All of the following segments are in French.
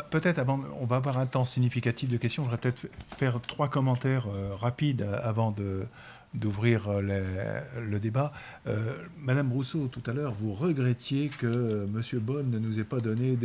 Peut-être avant, on va avoir un temps significatif de questions. Je voudrais peut-être faire 3 commentaires rapides avant d'ouvrir le débat. Madame Rousseau, tout à l'heure, vous regrettiez que Monsieur Bonne ne nous ait pas donné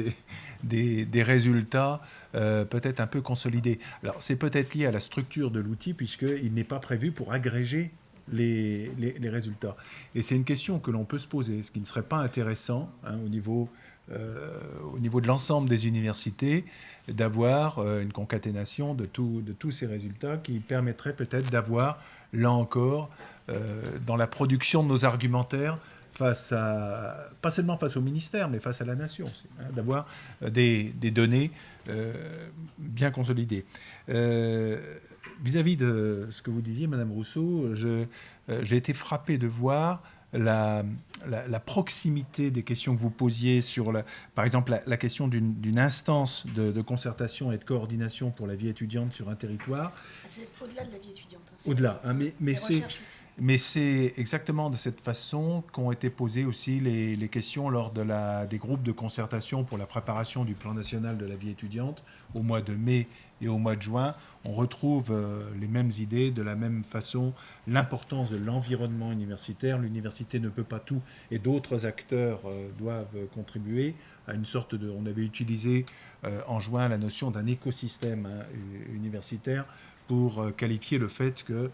des résultats peut-être un peu consolidés. Alors, c'est peut-être lié à la structure de l'outil, puisqu'il n'est pas prévu pour agréger les résultats. Et c'est une question que l'on peut se poser. Ce qui ne serait pas intéressant au niveau de l'ensemble des universités, d'avoir une concaténation de tous ces résultats qui permettrait peut-être d'avoir, là encore, dans la production de nos argumentaires, pas seulement face au ministère, mais face à la nation aussi, d'avoir des données bien consolidées. Vis-à-vis de ce que vous disiez, Madame Rousseau, j'ai été frappé de voir la proximité des questions que vous posiez sur, par exemple, la question d'une instance de concertation et de coordination pour la vie étudiante sur un territoire. C'est au-delà de la vie étudiante. Au-delà, mais c'est exactement de cette façon qu'ont été posées aussi les questions lors des groupes de concertation pour la préparation du plan national de la vie étudiante au mois de mai et au mois de juin. On retrouve les mêmes idées, de la même façon, l'importance de l'environnement universitaire. L'université ne peut pas tout et d'autres acteurs doivent contribuer à une sorte de... On avait utilisé en juin la notion d'un écosystème universitaire pour qualifier le fait que,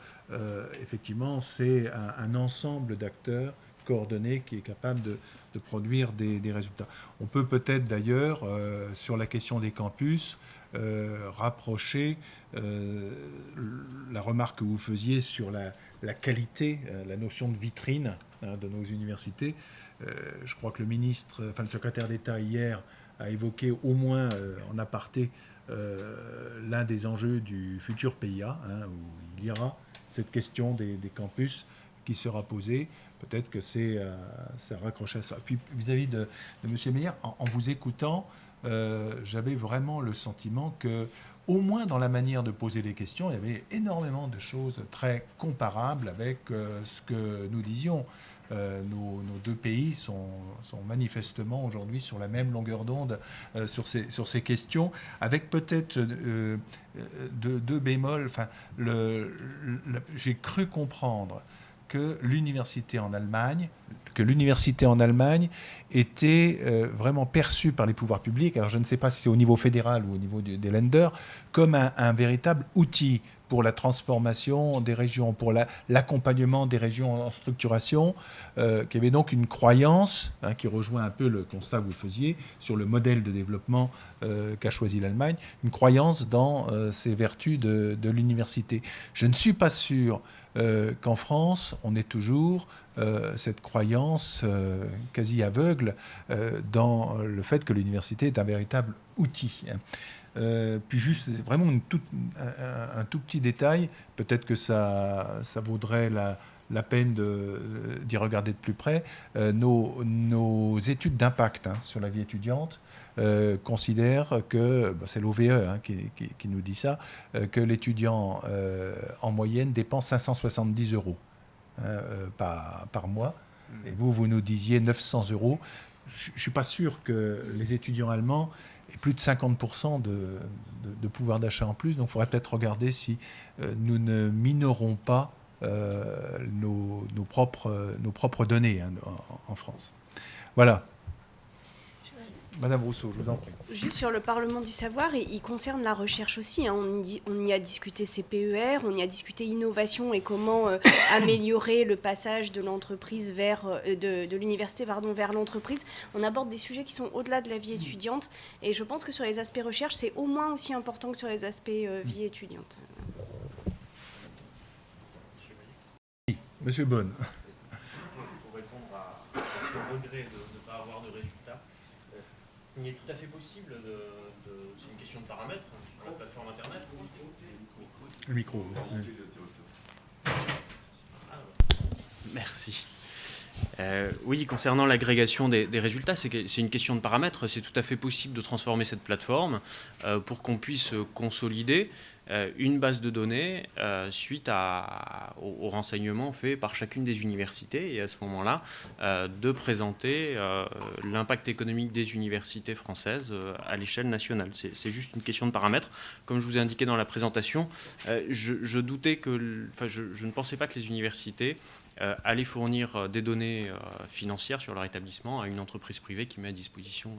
effectivement, c'est un ensemble d'acteurs coordonnés qui est capable de produire des résultats. On peut peut-être d'ailleurs, sur la question des campus, rapprocher la remarque que vous faisiez sur la qualité, la notion de vitrine de nos universités. Je crois que le secrétaire d'État hier a évoqué au moins en aparté l'un des enjeux du futur PIA, où il y aura cette question des campus qui sera posée. Peut-être que ça raccroche à ça. Puis vis-à-vis de M. Meyer, en vous écoutant, j'avais vraiment le sentiment que, au moins dans la manière de poser les questions, il y avait énormément de choses très comparables avec ce que nous disions. Nos deux pays sont manifestement aujourd'hui sur la même longueur d'onde sur ces questions, avec peut-être deux bémols. Enfin, j'ai cru comprendre que l'université en Allemagne était vraiment perçue par les pouvoirs publics, alors je ne sais pas si c'est au niveau fédéral ou au niveau des Länder, comme un véritable outil pour la transformation des régions, pour l'accompagnement des régions en structuration, qu'il y avait donc une croyance, qui rejoint un peu le constat que vous faisiez, sur le modèle de développement qu'a choisi l'Allemagne, une croyance dans ces vertus de l'université. Je ne suis pas sûr qu'en France, on ait toujours cette croyance quasi aveugle dans le fait que l'université est un véritable outil. Puis juste, vraiment un tout petit détail, peut-être que ça vaudrait la peine d'y regarder de plus près. Nos études d'impact sur la vie étudiante considèrent que, c'est l'OVE qui nous dit ça, que l'étudiant en moyenne dépense 570 € par mois. Et vous nous disiez 900 €. Je ne suis pas sûr que les étudiants allemands aient plus de 50% de pouvoir d'achat en plus. Donc il faudrait peut-être regarder si nous ne minorons pas nos propres données en France. Voilà. Madame Rousseau, je vous en prie. Juste sur le Parlement du savoir, il concerne la recherche aussi. On y a discuté CPER, on y a discuté innovation et comment améliorer le passage de l'entreprise de l'université vers l'entreprise. On aborde des sujets qui sont au-delà de la vie étudiante. Et je pense que sur les aspects recherche, c'est au moins aussi important que sur les aspects vie étudiante. Oui, Monsieur Bonne. Pour répondre à ce regret de ne pas avoir de résultats, il est tout à fait possible c'est une question de paramètres sur la plateforme Internet. Le micro. Merci. Oui, concernant l'agrégation des résultats, c'est une question de paramètres. C'est tout à fait possible de transformer cette plateforme pour qu'on puisse consolider une base de données suite aux renseignements faits par chacune des universités, et à ce moment-là, de présenter l'impact économique des universités françaises à l'échelle nationale. C'est juste une question de paramètres. Comme je vous ai indiqué dans la présentation, je doutais je ne pensais pas que les universités allaient fournir des données financières sur leur établissement à une entreprise privée qui met à disposition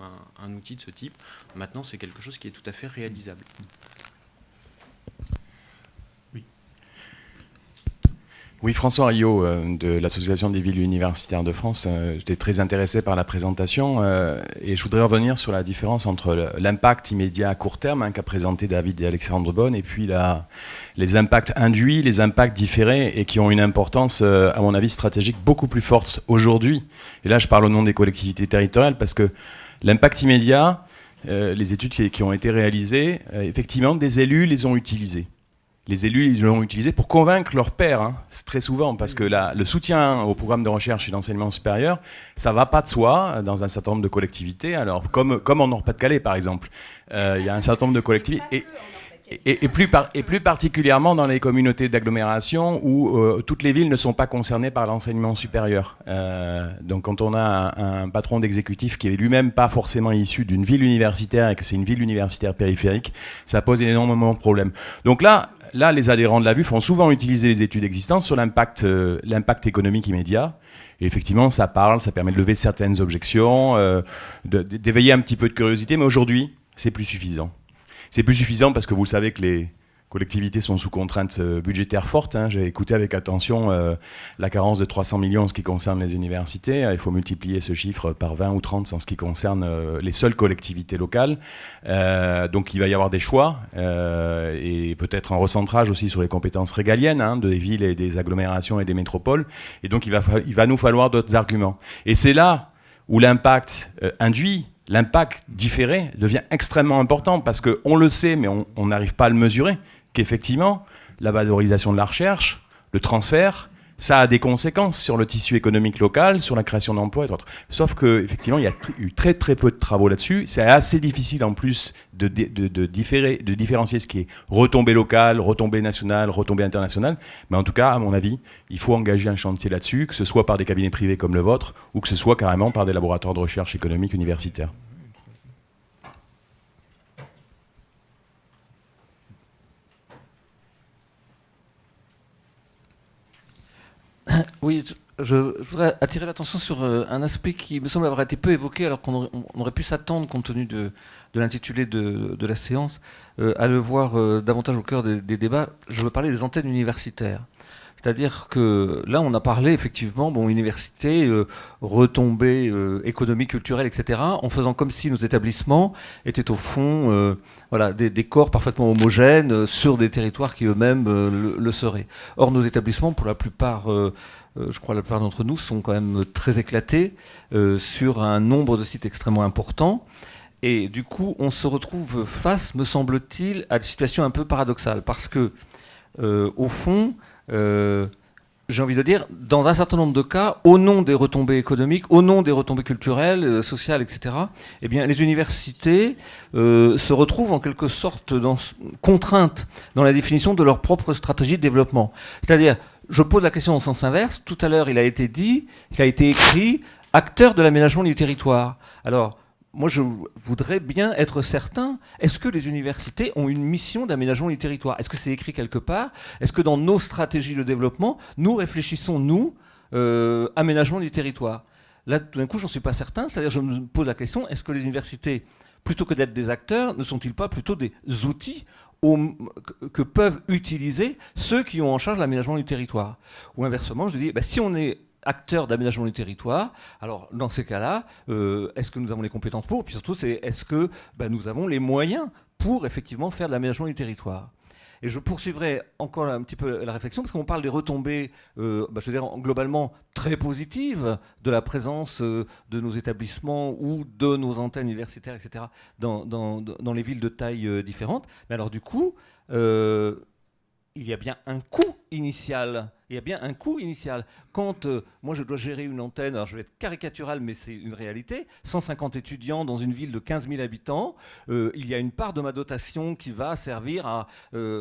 un outil de ce type. Maintenant, c'est quelque chose qui est tout à fait réalisable. Oui, François Rio de l'Association des villes universitaires de France. J'étais très intéressé par la présentation et je voudrais revenir sur la différence entre l'impact immédiat à court terme qu'a présenté David et Alexandre Bonne, et puis les impacts induits, les impacts différés, et qui ont une importance, à mon avis, stratégique beaucoup plus forte aujourd'hui. Et là, je parle au nom des collectivités territoriales, parce que l'impact immédiat, les études qui ont été réalisées, effectivement, des élus les ont utilisées. Les élus, ils l'ont utilisé pour convaincre leurs pairs, c'est très souvent, parce que le soutien au programme de recherche et d'enseignement supérieur, ça ne va pas de soi dans un certain nombre de collectivités. Alors, comme en Nord-Pas-de-Calais, par exemple, il y a un certain nombre de collectivités, et plus particulièrement dans les communautés d'agglomération où toutes les villes ne sont pas concernées par l'enseignement supérieur. Donc, quand on a un patron d'exécutif qui est lui-même pas forcément issu d'une ville universitaire et que c'est une ville universitaire périphérique, ça pose énormément de problèmes. Donc là, les adhérents de la VUF font souvent utiliser les études existantes sur l'impact économique immédiat. Et effectivement, ça permet de lever certaines objections, d'éveiller un petit peu de curiosité, mais aujourd'hui, c'est plus suffisant. C'est plus suffisant parce que vous savez que les collectivités sont sous contraintes budgétaires fortes. J'ai écouté avec attention la carence de 300 millions en ce qui concerne les universités. Il faut multiplier ce chiffre par 20 ou 30 en ce qui concerne les seules collectivités locales. Donc il va y avoir des choix et peut-être un recentrage aussi sur les compétences régaliennes des villes et des agglomérations et des métropoles. Et donc il va nous falloir d'autres arguments. Et c'est là où l'impact induit, l'impact différé devient extrêmement important, parce qu'on le sait, mais on n'arrive pas à le mesurer, qu'effectivement, la valorisation de la recherche, le transfert, ça a des conséquences sur le tissu économique local, sur la création d'emplois et autres. Sauf qu'effectivement, il y a eu très très peu de travaux là-dessus. C'est assez difficile en plus de différencier ce qui est retombée locale, retombée nationale, retombée internationale. Mais en tout cas, à mon avis, il faut engager un chantier là-dessus, que ce soit par des cabinets privés comme le vôtre, ou que ce soit carrément par des laboratoires de recherche économique universitaires. Oui, je voudrais attirer l'attention sur un aspect qui me semble avoir été peu évoqué, alors qu'on aurait pu s'attendre, compte tenu de l'intitulé de la séance, à le voir davantage au cœur des débats. Je veux parler des antennes universitaires. C'est-à-dire que là, on a parlé effectivement, université, retombées économiques, culturelles, etc., en faisant comme si nos établissements étaient au fond des corps parfaitement homogènes sur des territoires qui eux-mêmes le seraient. Or, nos établissements, pour la plupart, je crois la plupart d'entre nous, sont quand même très éclatés sur un nombre de sites extrêmement importants. Et du coup, on se retrouve face, me semble-t-il, à des situations un peu paradoxales. Parce que, au fond, j'ai envie de dire, dans un certain nombre de cas, au nom des retombées économiques, au nom des retombées culturelles, sociales, etc., eh bien, les universités se retrouvent en quelque sorte contraintes dans la définition de leur propre stratégie de développement. C'est-à-dire, je pose la question en sens inverse. Tout à l'heure, il a été dit, il a été écrit, acteurs de l'aménagement du territoire. Alors, moi, je voudrais bien être certain, est-ce que les universités ont une mission d'aménagement du territoire? Est-ce que c'est écrit quelque part? Est-ce que dans nos stratégies de développement, nous réfléchissons, aménagement du territoire? Là, tout d'un coup, j'en suis pas certain. C'est-à-dire, je me pose la question, est-ce que les universités, plutôt que d'être des acteurs, ne sont-ils pas plutôt des outils que peuvent utiliser ceux qui ont en charge l'aménagement du territoire? Ou inversement, je dis, si on est acteurs d'aménagement du territoire, alors dans ces cas-là, est-ce que nous avons les compétences pour? Puis surtout, est-ce que nous avons les moyens pour effectivement faire de l'aménagement du territoire? Et je poursuivrai encore un petit peu la réflexion, parce qu'on parle des retombées, je veux dire, globalement très positives de la présence de nos établissements ou de nos antennes universitaires, etc., dans les villes de taille différentes. Mais alors du coup, il y a bien un coût initial, il il y a bien un coût initial. Quand moi je dois gérer une antenne, alors je vais être caricatural, mais c'est une réalité, 150 étudiants dans une ville de 15 000 habitants, il y a une part de ma dotation qui va servir à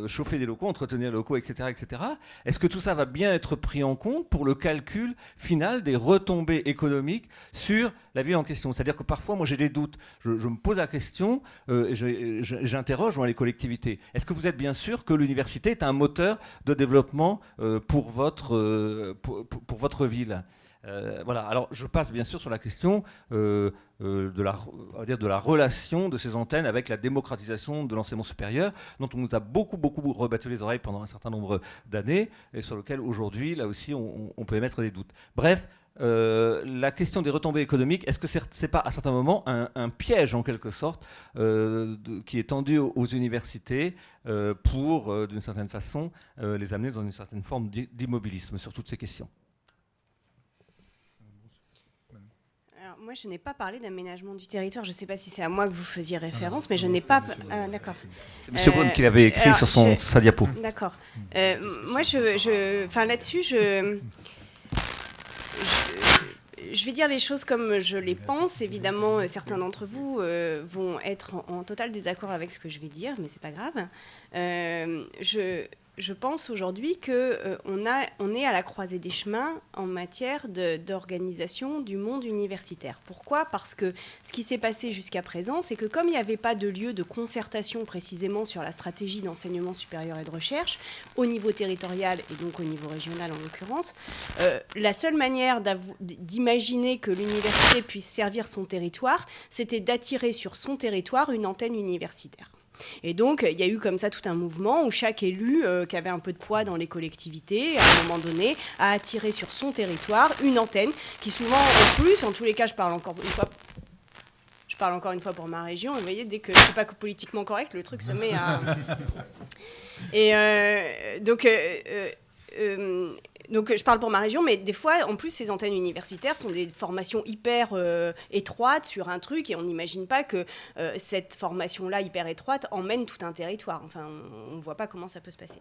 chauffer des locaux, entretenir les locaux, etc., etc. Est-ce que tout ça va bien être pris en compte pour le calcul final des retombées économiques sur la ville en question? C'est-à-dire que parfois, moi j'ai des doutes. Je me pose la question, j'interroge les collectivités. Est-ce que vous êtes bien sûr que l'université est un moteur de développement pour votre ville? Voilà. Alors, je passe bien sûr sur la question de la relation de ces antennes avec la démocratisation de l'enseignement supérieur, dont on nous a beaucoup rebattu les oreilles pendant un certain nombre d'années, et sur lequel aujourd'hui, là aussi, on peut émettre des doutes. Bref, la question des retombées économiques, est-ce que c'est pas à certains moments un piège en quelque sorte qui est tendu aux universités pour, d'une certaine façon, les amener dans une certaine forme d'immobilisme sur toutes ces questions? Alors, moi, je n'ai pas parlé d'aménagement du territoire. Je ne sais pas si c'est à moi que vous faisiez référence, mais je n'ai pas... d'accord. C'est M. Beaune qui l'avait écrit sur sa diapo. D'accord. Moi, là-dessus, je vais dire les choses comme je les pense. Évidemment, certains d'entre vous vont être en total désaccord avec ce que je vais dire, mais c'est pas grave. Je pense aujourd'hui qu'on est à la croisée des chemins en matière d'organisation du monde universitaire. Pourquoi ? Parce que ce qui s'est passé jusqu'à présent, c'est que comme il n'y avait pas de lieu de concertation précisément sur la stratégie d'enseignement supérieur et de recherche, au niveau territorial et donc au niveau régional en l'occurrence, la seule manière d'imaginer que l'université puisse servir son territoire, c'était d'attirer sur son territoire une antenne universitaire. Et donc, il y a eu comme ça tout un mouvement où chaque élu qui avait un peu de poids dans les collectivités, à un moment donné, a attiré sur son territoire une antenne qui souvent, en plus, en tous les cas, je parle encore une fois pour ma région, et vous voyez, dès que c'est pas politiquement correct, le truc se met à... Et donc, je parle pour ma région, mais des fois, en plus, ces antennes universitaires sont des formations hyper étroites sur un truc, et on n'imagine pas que cette formation-là, hyper étroite, emmène tout un territoire. Enfin, on ne voit pas comment ça peut se passer.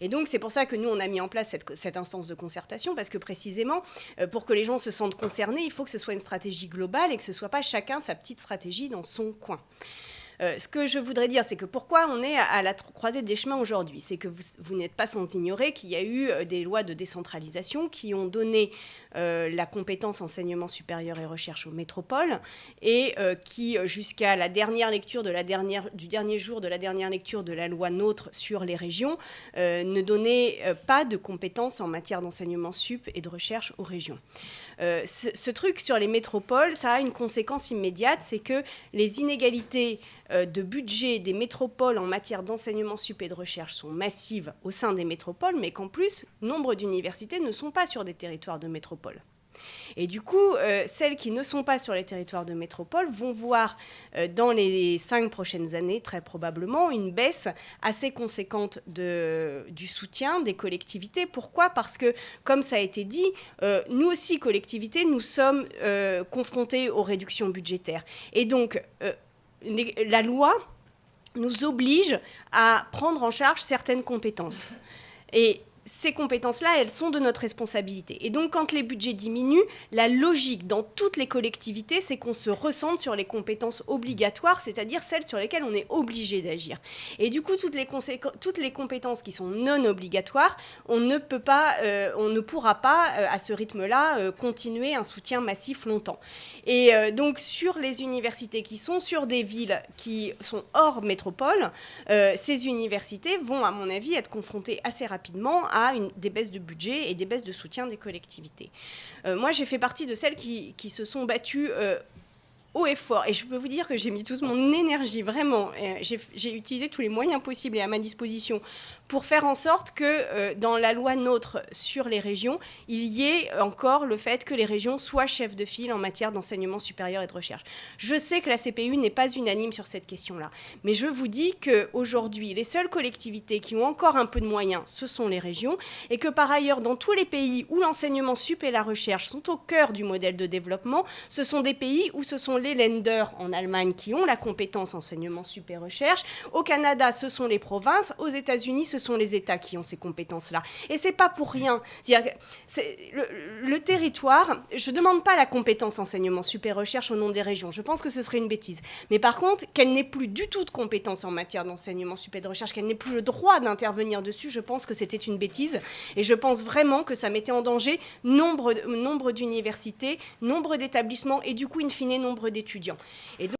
Et donc, c'est pour ça que nous, on a mis en place cette instance de concertation, parce que précisément, pour que les gens se sentent concernés, il faut que ce soit une stratégie globale et que ce ne soit pas chacun sa petite stratégie dans son coin. Ce que je voudrais dire, c'est que pourquoi on est à la croisée des chemins aujourd'hui, c'est que vous n'êtes pas sans ignorer qu'il y a eu des lois de décentralisation qui ont donné la compétence enseignement supérieur et recherche aux métropoles et qui, jusqu'à la dernière lecture du dernier jour de la dernière lecture de la loi NOTRe sur les régions, ne donnaient pas de compétences en matière d'enseignement sup et de recherche aux régions. Ce truc sur les métropoles, ça a une conséquence immédiate, c'est que les inégalités de budget des métropoles en matière d'enseignement sup et de recherche sont massives au sein des métropoles, mais qu'en plus, nombre d'universités ne sont pas sur des territoires de métropole. Et du coup, celles qui ne sont pas sur les territoires de métropole vont voir dans les 5 prochaines années, très probablement, une baisse assez conséquente du soutien des collectivités. Pourquoi ? Parce que, comme ça a été dit, nous aussi, collectivités, nous sommes confrontés aux réductions budgétaires. Et donc, la loi nous oblige à prendre en charge certaines compétences. Et ces compétences-là, elles sont de notre responsabilité. Et donc, quand les budgets diminuent, la logique dans toutes les collectivités, c'est qu'on se recentre sur les compétences obligatoires, c'est-à-dire celles sur lesquelles on est obligé d'agir. Et du coup, toutes les compétences qui sont non obligatoires, on ne pourra pas, à ce rythme-là, continuer un soutien massif longtemps. Et donc, sur les universités qui sont sur des villes qui sont hors métropole, ces universités vont, à mon avis, être confrontées assez rapidement à des baisses de budget et des baisses de soutien des collectivités. Moi, j'ai fait partie de celles qui se sont battues haut et fort. Et je peux vous dire que j'ai mis toute mon énergie, vraiment. J'ai utilisé tous les moyens possibles et à ma disposition pour faire en sorte que dans la loi NOTRe sur les régions, il y ait encore le fait que les régions soient chefs de file en matière d'enseignement supérieur et de recherche. Je sais que la CPU n'est pas unanime sur cette question-là, mais je vous dis qu'aujourd'hui, les seules collectivités qui ont encore un peu de moyens, ce sont les régions, et que par ailleurs, dans tous les pays où l'enseignement sup et la recherche sont au cœur du modèle de développement, ce sont des pays où ce sont les Länder en Allemagne qui ont la compétence enseignement super recherche. Au Canada, ce sont les provinces. Aux États-Unis, ce sont les États qui ont ces compétences-là. Et c'est pas pour rien. Le territoire, je demande pas la compétence enseignement super recherche au nom des régions. Je pense que ce serait une bêtise. Mais par contre, qu'elle n'ait plus du tout de compétences en matière d'enseignement super de recherche, qu'elle n'ait plus le droit d'intervenir dessus, je pense que c'était une bêtise. Et je pense vraiment que ça mettait en danger nombre d'universités, nombre d'établissements et du coup, in fine, nombre d'étudiants. Et donc,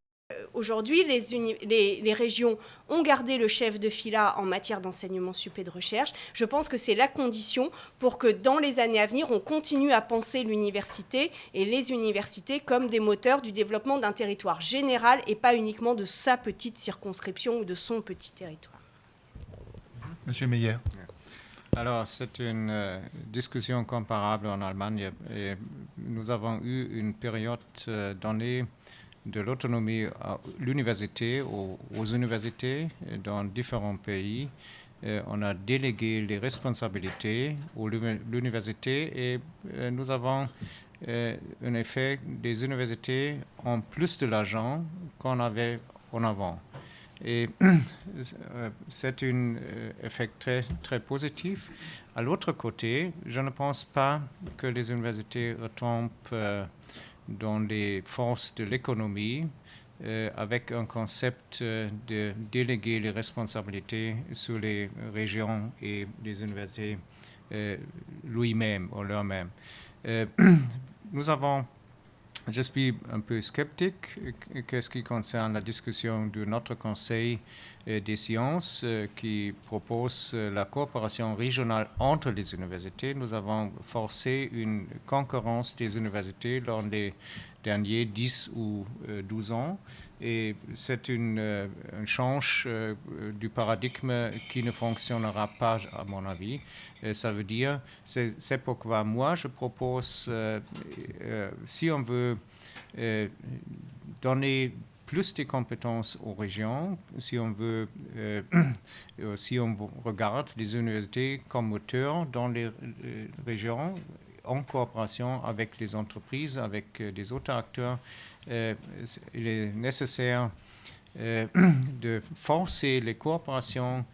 aujourd'hui, les régions ont gardé le chef de fila en matière d'enseignement sup et de recherche. Je pense que c'est la condition pour que dans les années à venir, on continue à penser l'université et les universités comme des moteurs du développement d'un territoire général et pas uniquement de sa petite circonscription ou de son petit territoire. Monsieur Meyer. Alors, c'est une discussion comparable en Allemagne. Et nous avons eu une période donnée de l'autonomie à l'université, aux universités dans différents pays. On a délégué les responsabilités aux universités et nous avons un effet des universités ont plus de l'argent qu'on avait en avant. Et c'est un effet très, très positif. À l'autre côté, je ne pense pas que les universités retombent dans les forces de l'économie avec un concept de déléguer les responsabilités sur les régions et les universités lui-même ou leur-même. Je suis un peu sceptique qu'est-ce qui concerne la discussion de notre Conseil des sciences qui propose la coopération régionale entre les universités. Nous avons forcé une concurrence des universités lors des derniers 10 ou 12 ans. Et c'est un change du paradigme qui ne fonctionnera pas, à mon avis. Ça veut dire, c'est pourquoi moi je propose, si on veut donner plus de compétences aux régions, si on regarde les universités comme moteurs dans les régions, en coopération avec les entreprises, avec des autres acteurs, il est nécessaire de forcer les coopérations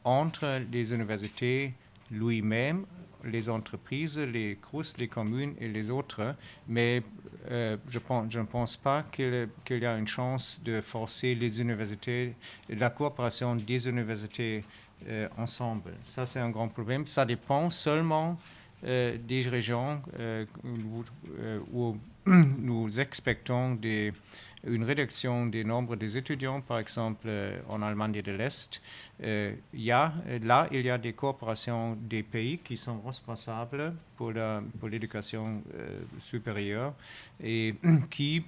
entre les universités lui-même, les entreprises, les CRUS, les communes et les autres, mais je ne pense pas qu'il y a une chance de forcer les universités, la coopération des universités ensemble. Ça, c'est un grand problème. Ça dépend seulement des régions où nous expectons une réduction des nombres des étudiants, par exemple en Allemagne de l'Est. Il y a des coopérations des pays qui sont responsables pour l'éducation supérieure et qui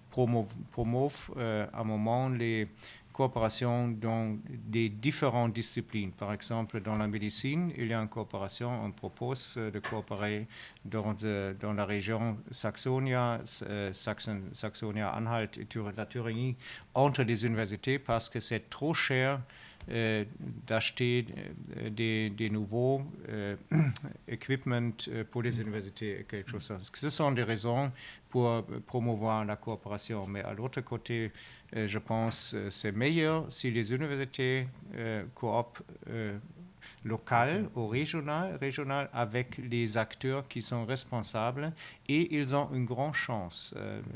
promouvent à un moment les coopération dans des différentes disciplines. Par exemple, dans la médecine, il y a une coopération, on propose de coopérer dans la région Saxonia-Anhalt et la Thuringie entre les universités parce que c'est trop cher d'acheter des nouveaux équipements pour les universités, quelque chose. Ce sont des raisons pour promouvoir la coopération. Mais à l'autre côté, je pense que c'est meilleur si les universités coopèrent local ou régional avec les acteurs qui sont responsables et ils ont une grande chance.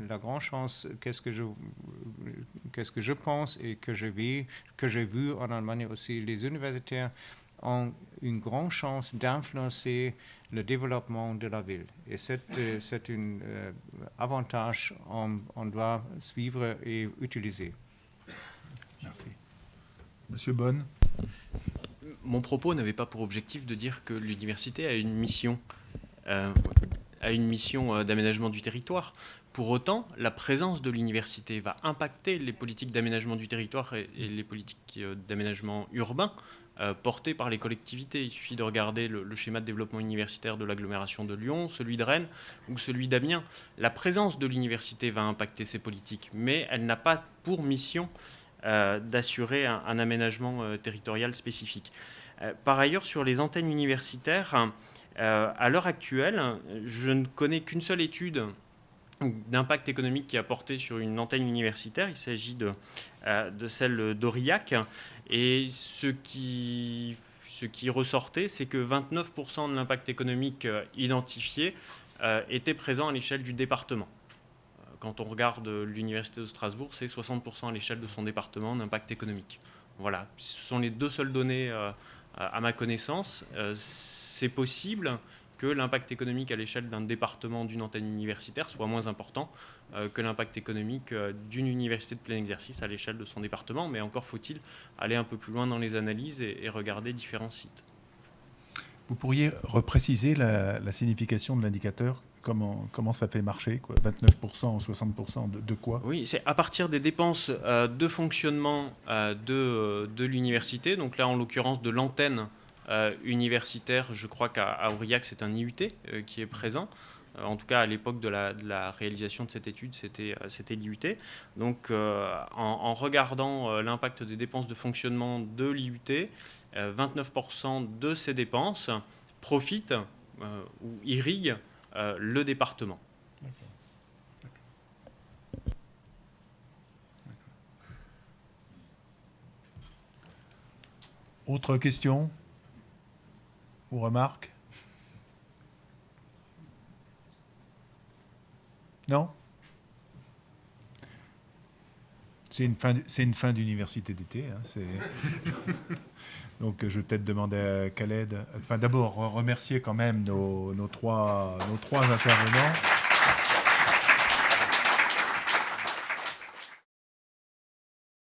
La grande chance, qu'est-ce que je pense et que j'ai vu en Allemagne aussi, les universitaires ont une grande chance d'influencer le développement de la ville. Et c'est un avantage qu'on doit suivre et utiliser. Merci. Monsieur Bonne. Mon propos n'avait pas pour objectif de dire que l'université a une mission d'aménagement du territoire. Pour autant, la présence de l'université va impacter les politiques d'aménagement du territoire et les politiques d'aménagement urbain portées par les collectivités. Il suffit de regarder le schéma de développement universitaire de l'agglomération de Lyon, celui de Rennes ou celui d'Amiens. La présence de l'université va impacter ces politiques, mais elle n'a pas pour mission d'assurer un aménagement territorial spécifique. Par ailleurs, sur les antennes universitaires, à l'heure actuelle, je ne connais qu'une seule étude d'impact économique qui est apporté sur une antenne universitaire. Il s'agit de celle d'Aurillac. Et ce qui ressortait, c'est que 29% de l'impact économique identifié était présent à l'échelle du département. Quand on regarde l'Université de Strasbourg, c'est 60% à l'échelle de son département d'impact économique. Voilà, ce sont les 2 seules données à ma connaissance. C'est possible que l'impact économique à l'échelle d'un département d'une antenne universitaire soit moins important que l'impact économique d'une université de plein exercice à l'échelle de son département, mais encore faut-il aller un peu plus loin dans les analyses et regarder différents sites. Vous pourriez repréciser la signification de l'indicateur ? Comment ça fait marcher, quoi ? 29% ou 60% de quoi ? Oui, c'est à partir des dépenses de fonctionnement de l'université, donc là en l'occurrence de l'antenne universitaire. Je crois qu'à Aurillac, c'est un IUT qui est présent. En tout cas, à l'époque de la réalisation de cette étude, c'était l'IUT. Donc, en regardant l'impact des dépenses de fonctionnement de l'IUT, 29% de ces dépenses profitent ou irriguent le département. Autre question ou remarque ? Non ? C'est une fin d'université d'été. Hein, donc je vais peut-être demander à Khaled, d'abord remercier quand même nos trois intervenants.